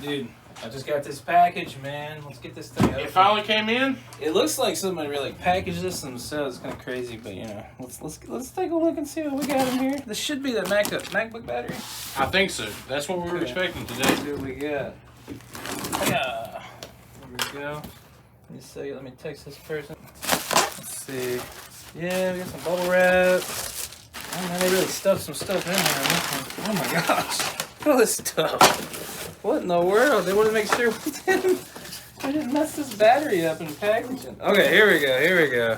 Dude, I just got this package, man. Let's get this thing open. It finally came in? It looks like somebody really packaged this themselves. It's kind of crazy, but you know, let's take a look and see what we got in here. This should be the MacBook battery. I think so. That's what we were expecting today. Let's see what we got. Yeah. There we go. Let me text this person. Let's see. Yeah, we got some bubble wrap. Oh man, they really stuffed some stuff in there. Oh my gosh. Look at all this stuff. What in the world? They want to make sure we didn't mess this battery up in packaging. Okay, here we go.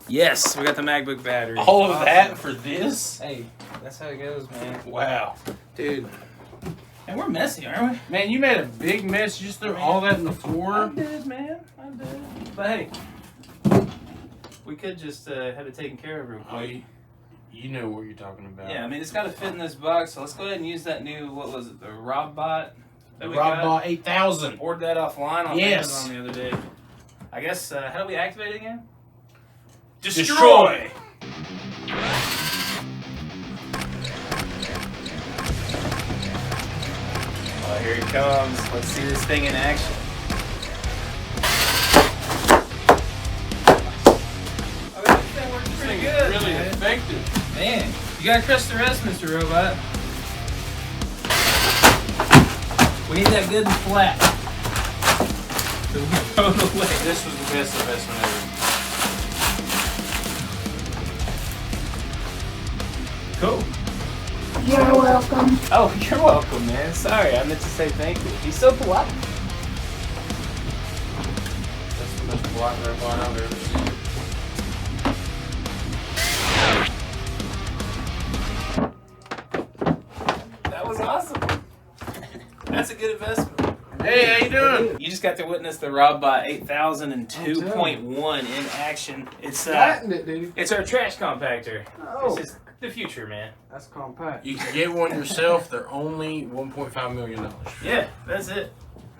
Yes, we got the MacBook battery. All of that for this? Hey, that's how it goes, man. Wow. Dude. And we're messy, aren't we? Man, you made a big mess. You just threw all that in the floor. I did, man. I did. But hey, we could just have it taken care of real quick. You know what you're talking about. Yeah, I mean, it's got to fit in this box, so let's go ahead and use that new, what was it, the RobBot? The RobBot 8000. Ordered that offline on Yes. Amazon the other day. I guess, how do we activate it again? Destroy! Oh, here he comes. Let's see this thing in action. Oh, this thing works pretty good. Really man. effective. Man, you gotta crush the rest, Mr. Robot. We need that good and flat. So we can throw it away. This was the best investment ever. Cool. You're welcome. Oh, you're welcome, man. Sorry, I meant to say thank you. He's so polite. That's the most polite robot I've ever seen. That was awesome. That's a good investment. Hey, how you doing? You just got to witness the RobBot 8000 and 2.1 in action. It's it, dude. it's our trash compactor. Oh. This is the future, man. That's compact. You can get one yourself. They're only $1.5 million. Yeah, that's it.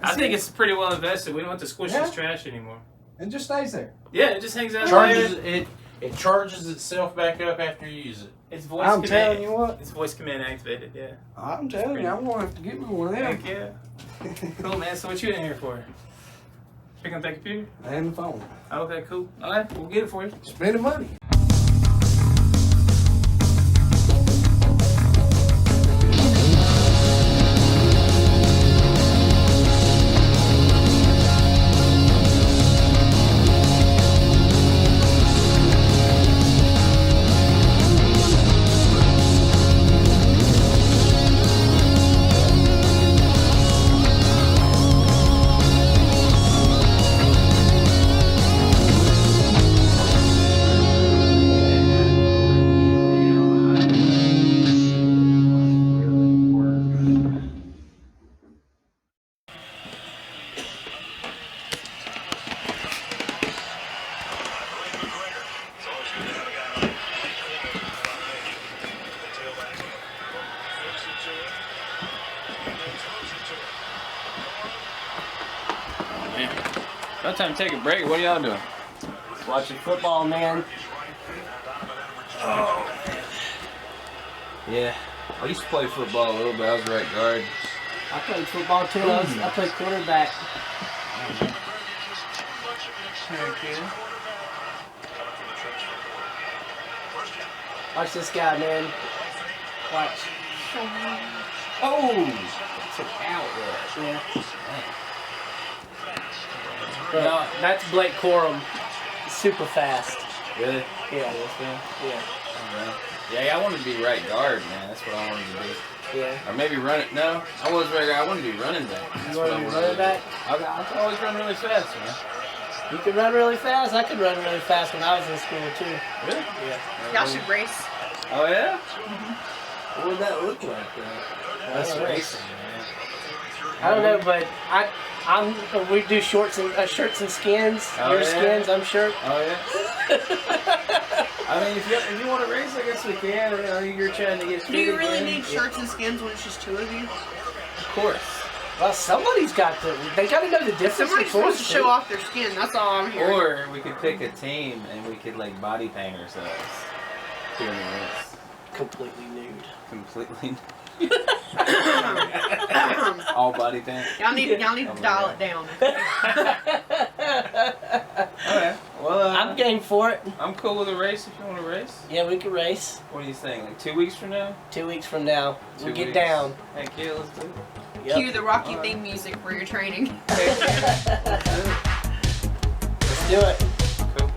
I think it's pretty well invested. We don't have to squish Yeah. this trash anymore. It just stays there. Yeah, it just hangs out It charges itself back up after you use it. It's voice I'm command. telling you what. It's voice command activated, yeah. I'm telling you, I'm going to have to get me one of them. Heck yeah. Cool, man. So what you in here for? Picking up that computer? And the phone. Okay, cool. All right, we'll get it for you. Spending money. About time to take a break. What are y'all doing? Watching football, man. Oh, yeah. I used to play football a little bit. I was right guard. I played football too. I played quarterback. Watch this guy, man. Watch. Oh! Took out there. Yeah. No, that's Blake Corum. Super fast. Really? Yeah. Yeah. Yeah, I wanted to be right guard, man. That's what I wanted to do. Yeah. Or maybe run it. No, I was right guard. I wanted to be running back. That's You what want I to be wanted running back? I can always run really fast, man. You could run really fast. I could run really fast when I was in school too. Really? Yeah. Y'all should race. Oh, yeah? Mm-hmm. What would that look like, though? That's racing, man. I don't know, but we do shirts and skins. Oh, Your yeah? skins, I'm sure. Oh, yeah? I mean, if you want to race, I guess we can. You know, you're trying to get Do you really again. need shirts and skins when it's just two of you? Of course. Well, somebody's got to. They got to know the difference Somebody's between supposed to show off their skin. That's all I'm hearing. Or we could pick a team and we could, like, body paint ourselves. Doing the race. completely nude. Completely nude. All body paint. Y'all need to dial it down. Okay. Well, I'm game for it. I'm cool with a race if you want to race. Yeah, we can race. What are you saying? Like 2 weeks from now? 2 weeks from now. 2 We'll get weeks. down. Heck yeah, let's do it. Yep. Cue the Rocky theme music for your training. Let's do it. Cool.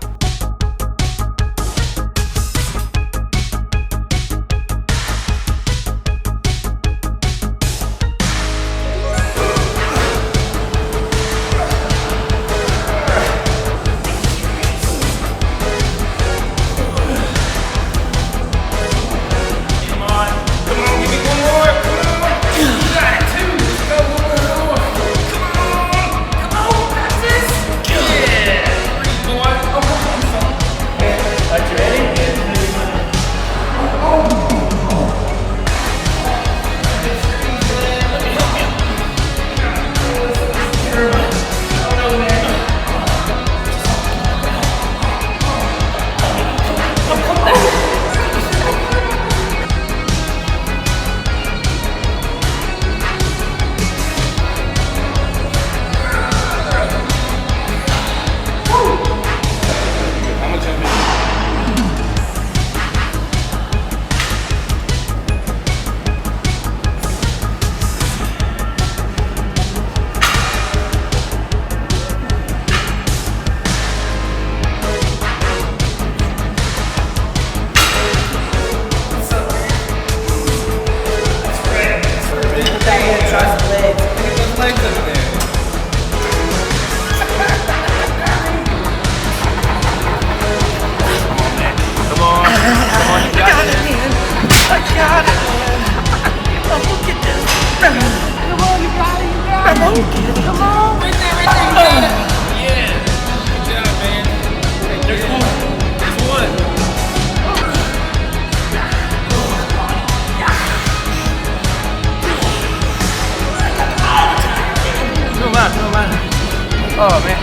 Oh man.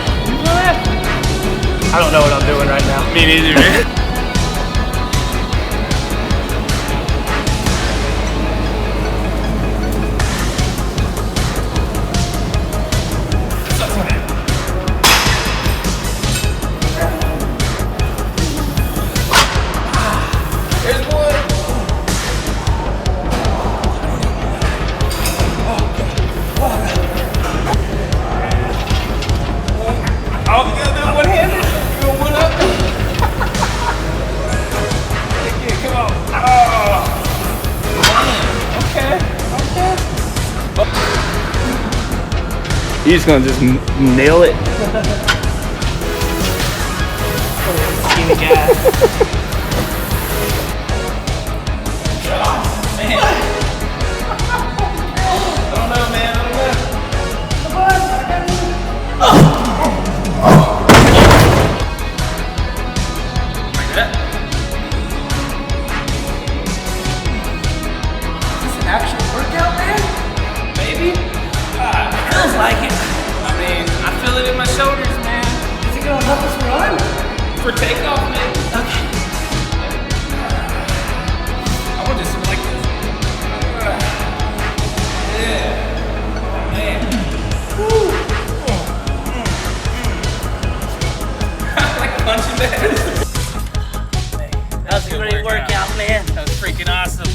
I don't know what I'm doing right now. Me neither, man. You just gonna just nail it? Skinny guy. I don't know, man. I don't know. Come on, I got like that. Is this an actual workout, man? Maybe. Feels like it. I mean, I feel it in my shoulders, man. Is it gonna help us run? For takeoff, man. Okay. I want to do something like this. Yeah. Man. Woo. I like punching that. That was a great workout, man. That was freaking awesome.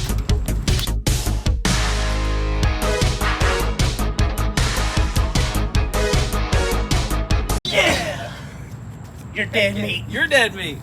You're dead meat. You're dead meat.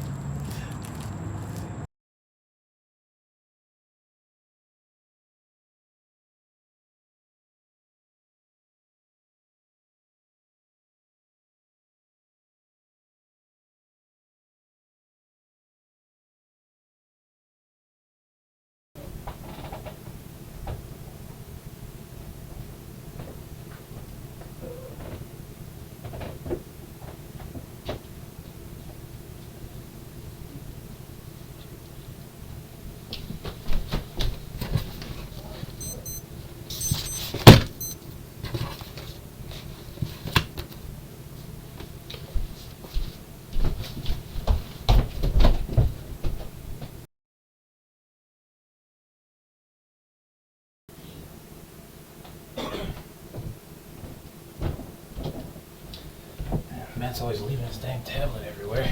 Matt's always leaving his dang tablet everywhere.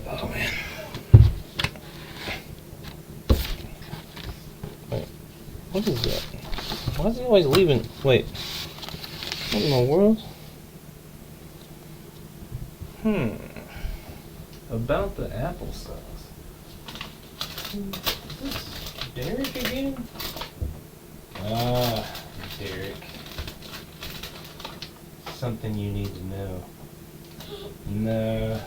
Oh man. Wait, what is that? Why is he always leaving? Wait, what in the world? About the applesauce. Is this Derek again? Ah, Derek. Something you need to know. No,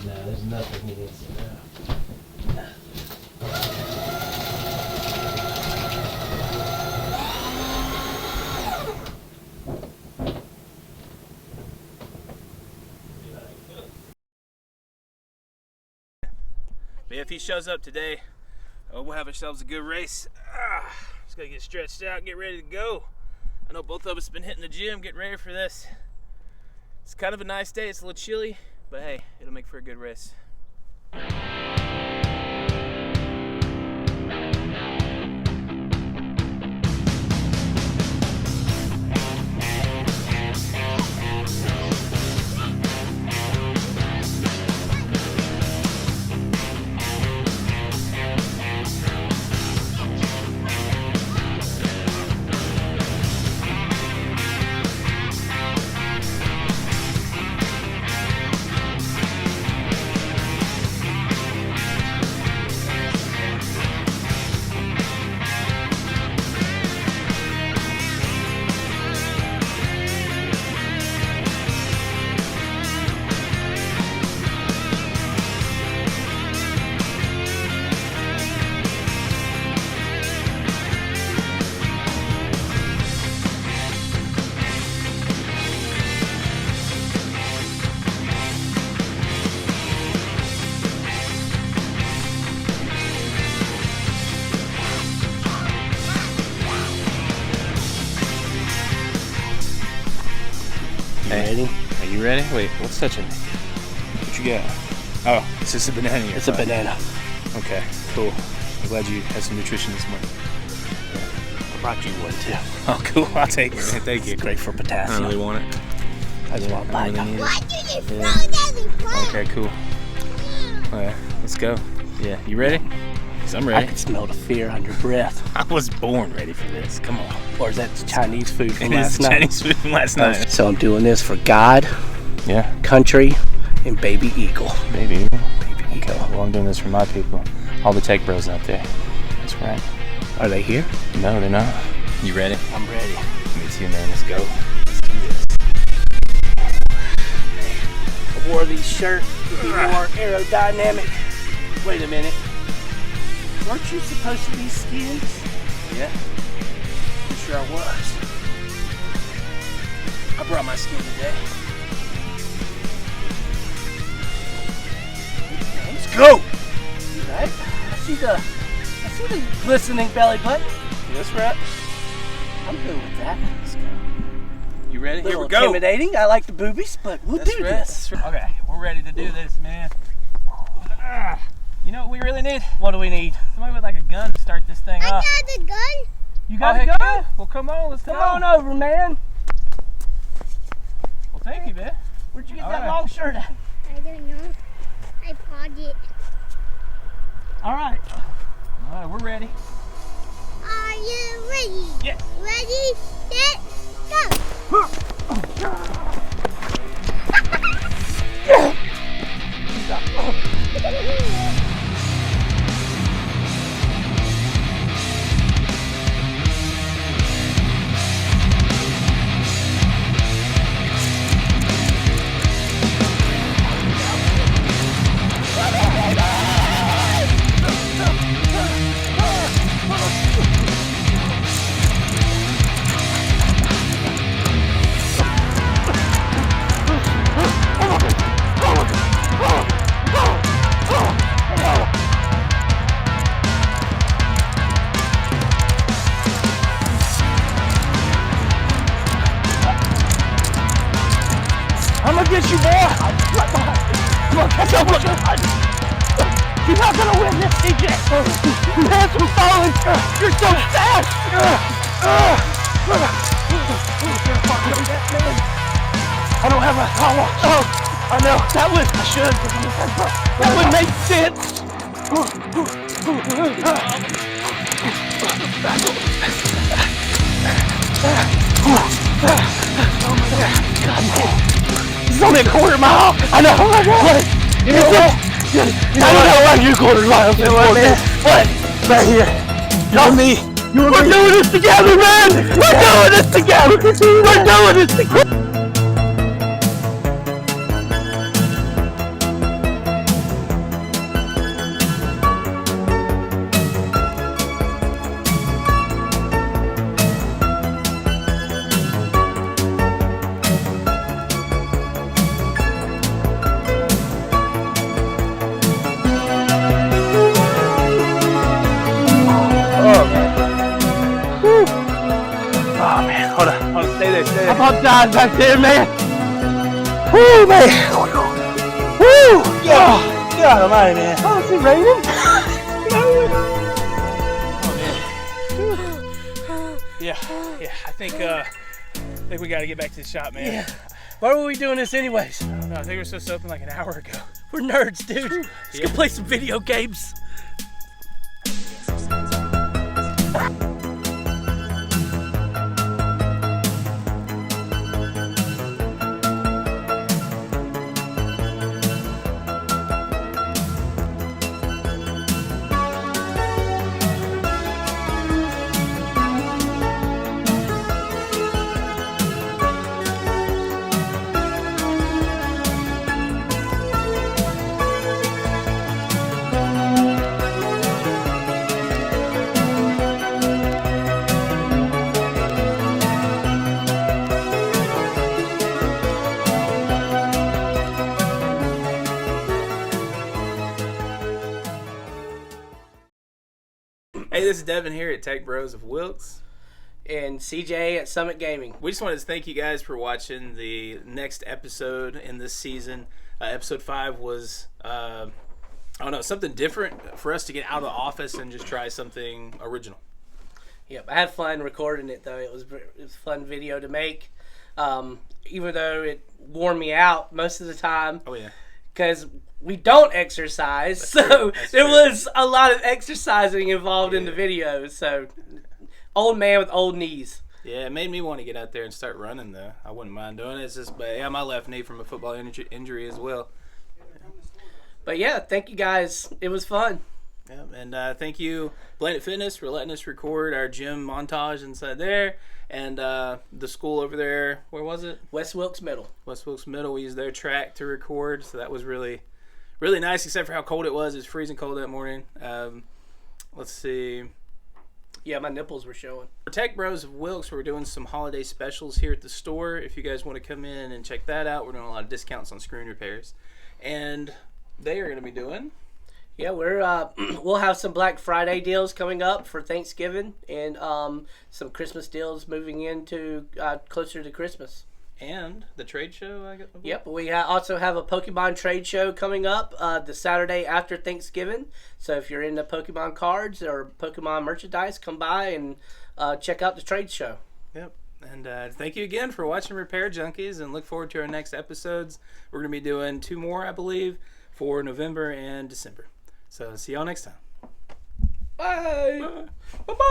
there's nothing he needs to know. Nothing. But if he shows up today, we'll have ourselves a good race. Just gotta get stretched out, get ready to go. I know both of us have been hitting the gym, getting ready for this. It's kind of a nice day. It's a little chilly, but hey, it'll make for a good race. Ready? Are you ready? Wait, what's touching me? What you got? Oh, it's just a banana in your It's a pot. banana. Okay, cool. I'm glad you had some nutrition this morning. I brought you one too. Oh, cool. I'll take it. Thank you. It's great for I potassium. don't really want it. I just want to buy I really it. need Why it. did you throw Yeah. that in front? Okay, cool. Alright, let's go. Yeah, you ready? 'Cause I'm I ready. can smell the fear on your breath. I was born ready for this. Come on. Or is that Chinese food from It is last night? Chinese food from last night. So I'm doing this for God, Yeah, country, and baby eagle. baby. Baby Okay, eagle. well, I'm doing this for my people. All the tech bros out there. That's right. Are they here? No, they're not. You ready? I'm ready. Me too, man. Let's go. I wore these shirts to be more aerodynamic. Wait a minute. Weren't you supposed to be skins? Yeah. I'm sure I was. I brought my skin today. Let's go! Right? I see the glistening belly button. That's right. I'm good with that. Let's go. You ready? A Here little we go. intimidating. I like the boobies, but we'll That's do right. this. That's right. Okay, we're ready to do this, man. You know what we really need? What do we need? Somebody with like a gun to start this thing I off. got the gun. You got a heck gun? yeah. Well, come on, let's Come go. on over, man. Well, thank you, man. Where'd you get All that right. long shirt at? I don't know. I paused it. All right. All right, we're ready. Are you ready? Yeah. Ready, set, go. I'm gonna get you, boy. Right behind you. Come on, catch up with you. You're not gonna win this, CJ. Man, I'm falling. You're so fast. I don't have my car wash. Oh, I know. That would, I should. That would make sense. It's only a quarter mile. I know. What? You know what? I don't know why you quarter miles. You know what, man? What? Right here. You and me. We're doing this together, man. We're doing this together. We're doing this together. I'm about dying back there, man. Woo, man. Woo. Yeah. God almighty, man. Oh, is it raining? Yeah. I think we got to get back to the shop, man. Yeah. Why were we doing this anyways? I don't know. I think we were supposed to open like an hour ago. We're nerds, dude. Let's go play some video games. Hey, this is Devin here at Tech Bros of Wilkes. And CJ at Summit Gaming. We just wanted to thank you guys for watching the next episode in this season. Episode 5 was, I don't know, something different for us to get out of the office and just try something original. Yep, I had fun recording it though. It was a fun video to make. Even though it wore me out most of the time. Oh yeah. Because we don't exercise, so there was a lot of exercising involved in the video. So, old man with old knees. Yeah, it made me want to get out there and start running though. I wouldn't mind doing it. It's just, but yeah, my left knee from a football injury as well. But yeah, thank you guys. It was fun. Yeah, and thank you, Planet Fitness, for letting us record our gym montage inside there. And the school over there, where was it? West Wilkes Middle. West Wilkes Middle. We used their track to record, so that was really nice, except for how cold it was. It was freezing cold that morning. Let's see. Yeah, my nipples were showing. For Tech Bros of Wilkes, we're doing some holiday specials here at the store. If you guys want to come in and check that out, we're doing a lot of discounts on screen repairs. And they are going to be doing... Yeah, we'll have some Black Friday deals coming up for Thanksgiving, and some Christmas deals moving into closer to Christmas. And the trade show, I got. Yep, we also have a Pokemon trade show coming up the Saturday after Thanksgiving. So if you're into Pokemon cards or Pokemon merchandise, come by and check out the trade show. Yep. And thank you again for watching Repair Junkies, and look forward to our next episodes. We're going to be doing 2 more, I believe, for November and December. So see y'all next time. Bye. Bye-bye.